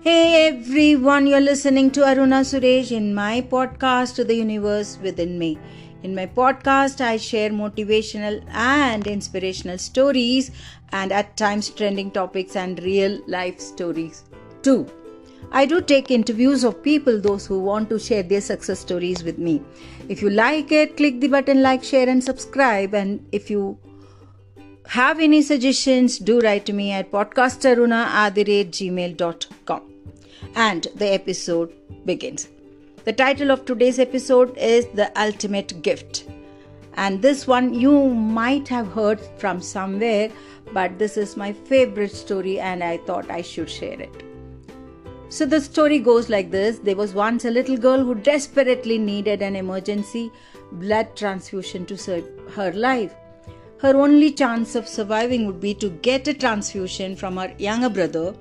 Hey everyone, you're listening to Aruna Suresh in my podcast, The Universe Within Me. In my podcast, I share motivational and inspirational stories and at times trending topics and real life stories too. I do take interviews of people, those who want to share their success stories with me. If you like it, click the button like, share and subscribe. And if you have any suggestions, do write to me at podcastaruna@gmail.com. And the episode begins. The title of today's episode is The Ultimate Gift. And this one you might have heard from somewhere, but this is my favorite story and I thought I should share it. So the story goes like this. There was once a little girl who desperately needed an emergency blood transfusion to save her life. Her only chance of surviving would be to get a transfusion from her younger brother,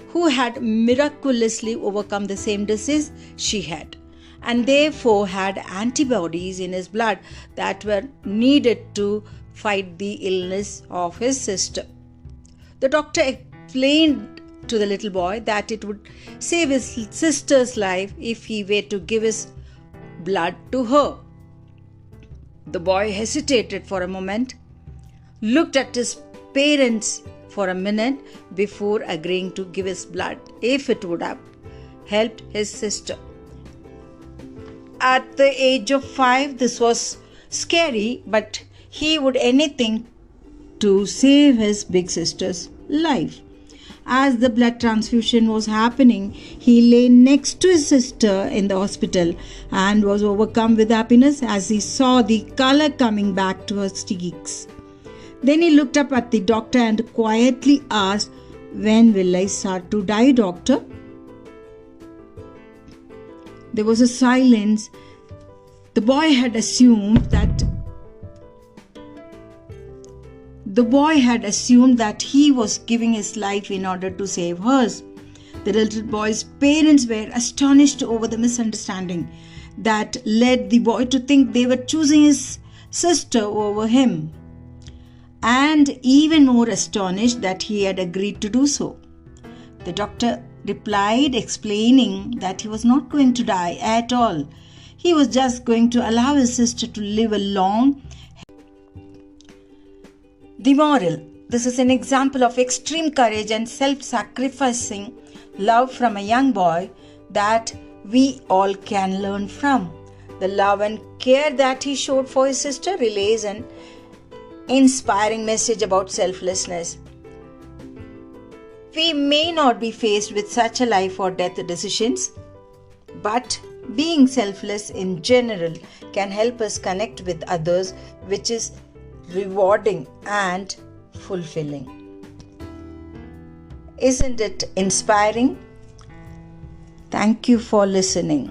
who had miraculously overcome the same disease she had, and therefore had antibodies in his blood that were needed to fight the illness of his sister. The doctor explained to the little boy that it would save his sister's life if he were to give his blood to her. The boy hesitated for a moment, looked at his parents for a minute before agreeing to give his blood if it would have helped his sister. At the age of 5, this was scary, but he would anything to save his big sister's life. As the blood transfusion was happening, he lay next to his sister in the hospital and was overcome with happiness as he saw the color coming back to her cheeks. Then he looked up at the doctor and quietly asked, "When will I start to die, doctor?" There was a silence. The boy had assumed that he was giving his life in order to save hers. The little boy's parents were astonished over the misunderstanding that led the boy to think they were choosing his sister over him, and even more astonished that he had agreed to do so. The doctor replied, explaining that he was not going to die at all. He was just going to allow his sister to live a long. The moral: this is an example of extreme courage and self-sacrificing love from a young boy that we all can learn from. The love and care that he showed for his sister relays an inspiring message about selflessness. We may not be faced with such a life or death decisions, but being selfless in general can help us connect with others, which is rewarding and fulfilling. Isn't it inspiring? Thank you for listening.